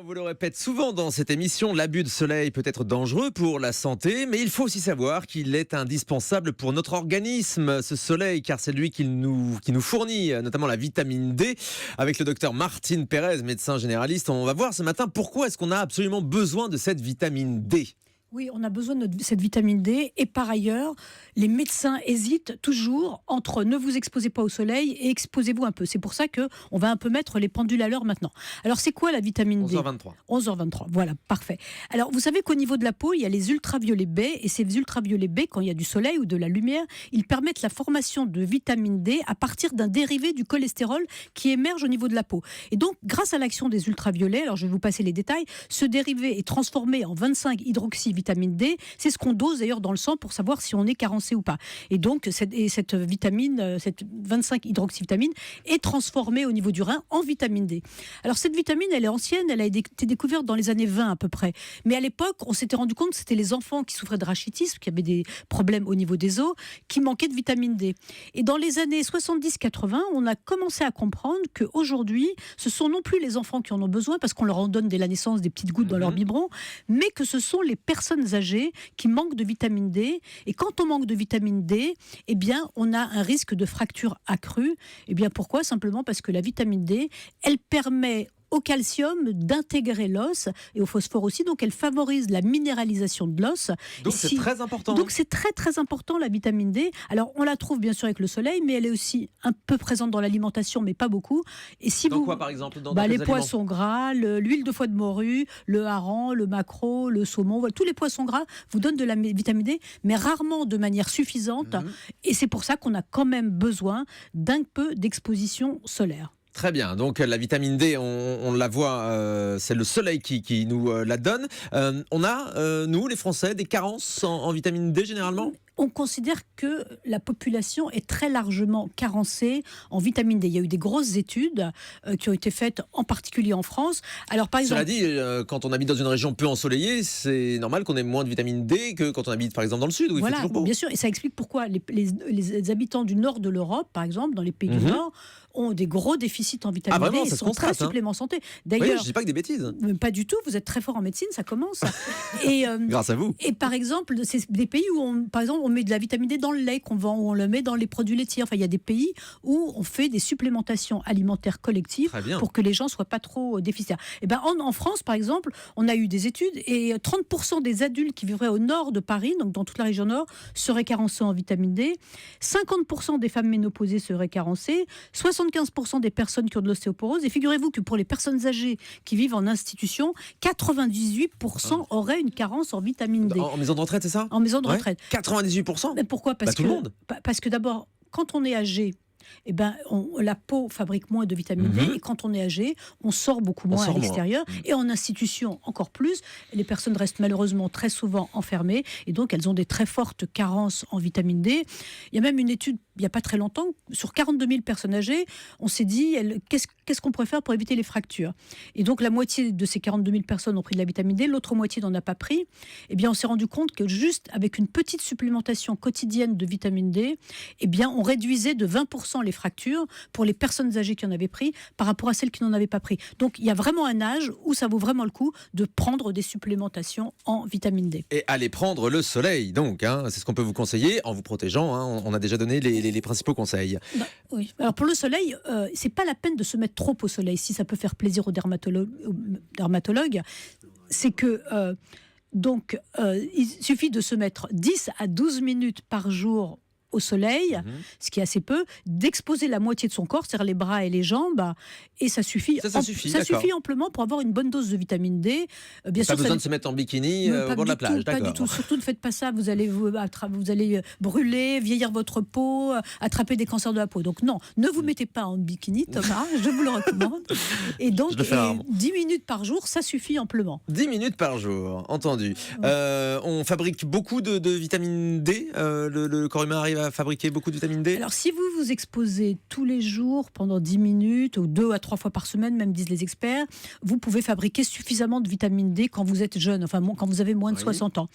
On vous le répète souvent dans cette émission, l'abus de soleil peut être dangereux pour la santé, mais il faut aussi savoir qu'il est indispensable pour notre organisme, ce soleil, car c'est lui qui nous fournit notamment la vitamine D. Avec le docteur Martine Pérez, médecin généraliste, on va voir ce matin pourquoi est-ce qu'on a absolument besoin de cette vitamine D. Oui, on a besoin de cette vitamine D et par ailleurs, les médecins hésitent toujours entre ne vous exposez pas au soleil et exposez-vous un peu. C'est pour ça qu'on va un peu mettre les pendules à l'heure maintenant. Alors, c'est quoi la vitamine D ? 11h23. 11h23, voilà, parfait. Alors, vous savez qu'au niveau de la peau, il y a les ultraviolets B et ces ultraviolets B, quand il y a du soleil ou de la lumière, ils permettent la formation de vitamine D à partir d'un dérivé du cholestérol qui émerge au niveau de la peau. Et donc, grâce à l'action des ultraviolets, alors je vais vous passer les détails, ce dérivé est transformé en 25-hydroxyvitamine D. C'est ce qu'on dose d'ailleurs dans le sang pour savoir si on est carencé ou pas. Et donc, cette vitamine, cette 25-hydroxyvitamine est transformée au niveau du rein en vitamine D. Alors, cette vitamine, elle est ancienne, elle a été découverte dans les années 20 à peu près. Mais à l'époque, on s'était rendu compte que c'était les enfants qui souffraient de rachitisme, qui avaient des problèmes au niveau des os, qui manquaient de vitamine D. Et dans les années 70-80, on a commencé à comprendre qu'aujourd'hui, ce sont non plus les enfants qui en ont besoin, parce qu'on leur en donne dès la naissance des petites gouttes dans leur biberon, mais que ce sont les personnes âgées qui manquent de vitamine D. Et quand on manque de vitamine D, eh bien, on a un risque de fracture accrue. Eh bien, pourquoi ? Simplement parce que la vitamine D, elle permet au calcium d'intégrer l'os et au phosphore aussi, donc elle favorise la minéralisation de l'os. Donc c'est très important. Donc c'est très très important la vitamine D. Alors on la trouve bien sûr avec le soleil, mais elle est aussi un peu présente dans l'alimentation, mais pas beaucoup. Et si dans quoi par exemple dans les poissons gras, l'huile de foie de morue, le hareng, le maquereau, le saumon, voilà, tous les poissons gras vous donnent de la vitamine D, mais rarement de manière suffisante. Et c'est pour ça qu'on a quand même besoin d'un peu d'exposition solaire. Très bien, donc la vitamine D, on la voit, c'est le soleil qui nous la donne. On a, nous les Français, des carences en vitamine D généralement ? On considère que la population est très largement carencée en vitamine D. Il y a eu des grosses études qui ont été faites en particulier en France. Alors, par exemple, cela dit, quand on habite dans une région peu ensoleillée, c'est normal qu'on ait moins de vitamine D que quand on habite par exemple dans le sud où il fait toujours beau. Bien sûr, et ça explique pourquoi les habitants du nord de l'Europe, par exemple, dans les pays du Nord, ont des gros déficits en vitamine vraiment, D et ça sont très supplément santé. D'ailleurs, oui, je dis pas que des bêtises. Pas du tout, vous êtes très fort en médecine, ça commence. Et, grâce à vous. Et par exemple, c'est des pays où, par exemple, on met de la vitamine D dans le lait qu'on vend, ou on le met dans les produits laitiers. Enfin, il y a des pays où on fait des supplémentations alimentaires collectives pour que les gens soient pas trop déficitaires. Et ben, en France, par exemple, on a eu des études et 30% des adultes qui vivraient au nord de Paris, donc dans toute la région nord, seraient carencés en vitamine D. 50% des femmes ménopausées seraient carencées. 75% des personnes qui ont de l'ostéoporose. Et figurez-vous que pour les personnes âgées qui vivent en institution, 98% auraient une carence en vitamine D. En maison de retraite, c'est ça ? En maison de retraite. 98% ? Mais pourquoi ? Parce tout le monde. Parce que d'abord, quand on est âgé, eh ben, la peau fabrique moins de vitamine D et quand on est âgé, on sort beaucoup moins à l'extérieur et en institution encore plus. Les personnes restent malheureusement très souvent enfermées et donc elles ont des très fortes carences en vitamine D. Il y a même une étude il n'y a pas très longtemps, sur 42 000 personnes âgées, on s'est dit qu'est-ce qu'on pourrait faire pour éviter les fractures. Et donc la moitié de ces 42 000 personnes ont pris de la vitamine D, l'autre moitié n'en a pas pris. Eh bien on s'est rendu compte que juste avec une petite supplémentation quotidienne de vitamine D, eh bien on réduisait de 20% les fractures pour les personnes âgées qui en avaient pris par rapport à celles qui n'en avaient pas pris. Donc il y a vraiment un âge où ça vaut vraiment le coup de prendre des supplémentations en vitamine D. Et allez prendre le soleil, donc, c'est ce qu'on peut vous conseiller en vous protégeant. On a déjà donné les principaux conseils. Oui. Alors pour le soleil, c'est pas la peine de se mettre trop au soleil, si ça peut faire plaisir aux dermatologues. C'est que il suffit de se mettre 10 à 12 minutes par jour au soleil, ce qui est assez peu, d'exposer la moitié de son corps, c'est-à-dire les bras et les jambes, et ça suffit. Ça suffit amplement pour avoir une bonne dose de vitamine D. Bien sûr, pas besoin de se mettre en bikini au bord de la plage, pas du tout. Surtout ne faites pas ça, vous allez brûler, vieillir votre peau, attraper des cancers de la peau. Donc non, ne vous mettez pas en bikini, Thomas, je vous le recommande. Et donc, 10 minutes par jour, ça suffit amplement. 10 minutes par jour, entendu. On fabrique beaucoup de vitamine D, le corps humain arrive à fabriquer beaucoup de vitamine D? Alors, si vous vous exposez tous les jours pendant 10 minutes, ou 2 à 3 fois par semaine, même disent les experts, vous pouvez fabriquer suffisamment de vitamine D quand vous êtes jeune, enfin quand vous avez moins de Oui. 60 ans.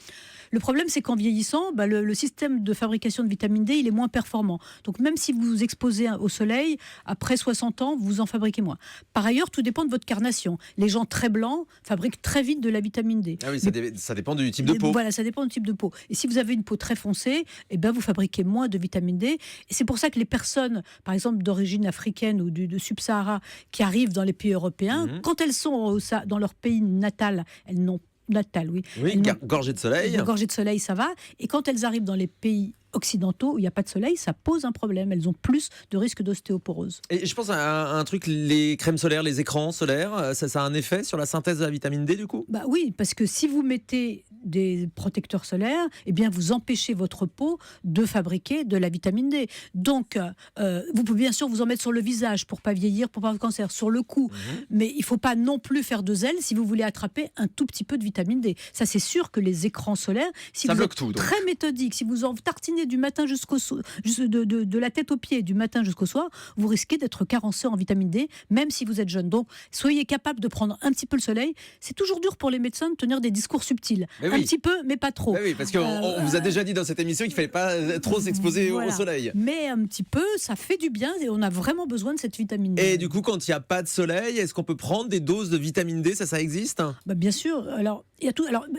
Le problème, c'est qu'en vieillissant, le système de fabrication de vitamine D, il est moins performant. Donc, même si vous vous exposez au soleil, après 60 ans, vous en fabriquez moins. Par ailleurs, tout dépend de votre carnation. Les gens très blancs fabriquent très vite de la vitamine D. Ah oui, ça dépend du type de peau. Voilà, ça dépend du type de peau. Et si vous avez une peau très foncée, eh ben, vous fabriquez moins de vitamine D. Et c'est pour ça que les personnes, par exemple, d'origine africaine ou de Sub-Sahara, qui arrivent dans les pays européens, quand elles sont dans leur pays natal, elles n'ont natal, oui. Oui, gorgée de soleil. Gorgée de soleil, ça va. Et quand elles arrivent dans les pays occidentaux où il n'y a pas de soleil, ça pose un problème. Elles ont plus de risque d'ostéoporose. Et je pense à un truc, les crèmes solaires, les écrans solaires, ça a un effet sur la synthèse de la vitamine D du coup? Bah oui, parce que si vous mettez des protecteurs solaires, eh bien vous empêchez votre peau de fabriquer de la vitamine D. Donc, vous pouvez bien sûr vous en mettre sur le visage pour pas vieillir, pour pas avoir de cancer, sur le cou. Mais il faut pas non plus faire de zèle si vous voulez attraper un tout petit peu de vitamine D. Ça, c'est sûr que les écrans solaires, si Ça vous bloque êtes tout, donc. très méthodique, si vous en tartinez du matin jusqu'au soir, de la tête aux pieds, du matin jusqu'au soir, vous risquez d'être carencé en vitamine D, même si vous êtes jeune. Donc, soyez capable de prendre un petit peu le soleil. C'est toujours dur pour les médecins de tenir des discours subtils. Mais Un petit peu, mais pas trop. Bah oui, parce qu'on vous a déjà dit dans cette émission qu'il ne fallait pas trop s'exposer Voilà. au soleil. Mais un petit peu, ça fait du bien et on a vraiment besoin de cette vitamine D. Et du coup, quand il n'y a pas de soleil, est-ce qu'on peut prendre des doses de vitamine D? Ça existe? Bien sûr. Alors, il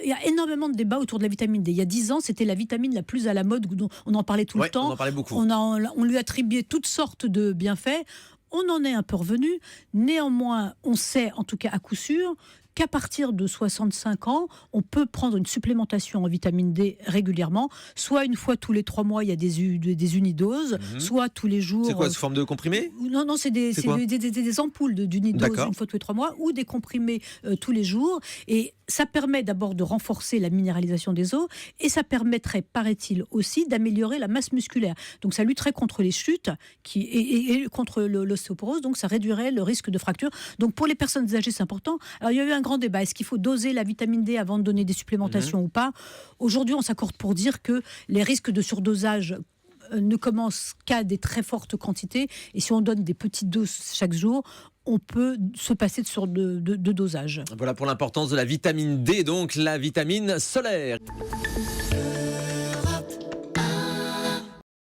y a énormément de débats autour de la vitamine D. Il y a 10 ans, c'était la vitamine la plus à la mode, dont on en parlait tout le temps. On en parlait beaucoup. On lui attribuait toutes sortes de bienfaits. On en est un peu revenu. Néanmoins, on sait, en tout cas à coup sûr, qu'à partir de 65 ans, on peut prendre une supplémentation en vitamine D régulièrement, soit une fois tous les 3 mois, il y a des unidoses, soit tous les jours. C'est quoi, sous forme de comprimé? Non, c'est des ampoules d'unidose D'accord. une fois tous les 3 mois, ou des comprimés tous les jours. Et ça permet d'abord de renforcer la minéralisation des os, et ça permettrait, paraît-il, aussi d'améliorer la masse musculaire. Donc ça lutterait contre les chutes et contre l'ostéoporose, donc ça réduirait le risque de fracture. Donc pour les personnes âgées, c'est important. Alors il y a eu un grand débat. Est-ce qu'il faut doser la vitamine D avant de donner des supplémentations ou pas? Aujourd'hui, on s'accorde pour dire que les risques de surdosage ne commencent qu'à des très fortes quantités. Et si on donne des petites doses chaque jour, on peut se passer de dosage. Voilà pour l'importance de la vitamine D, donc la vitamine solaire.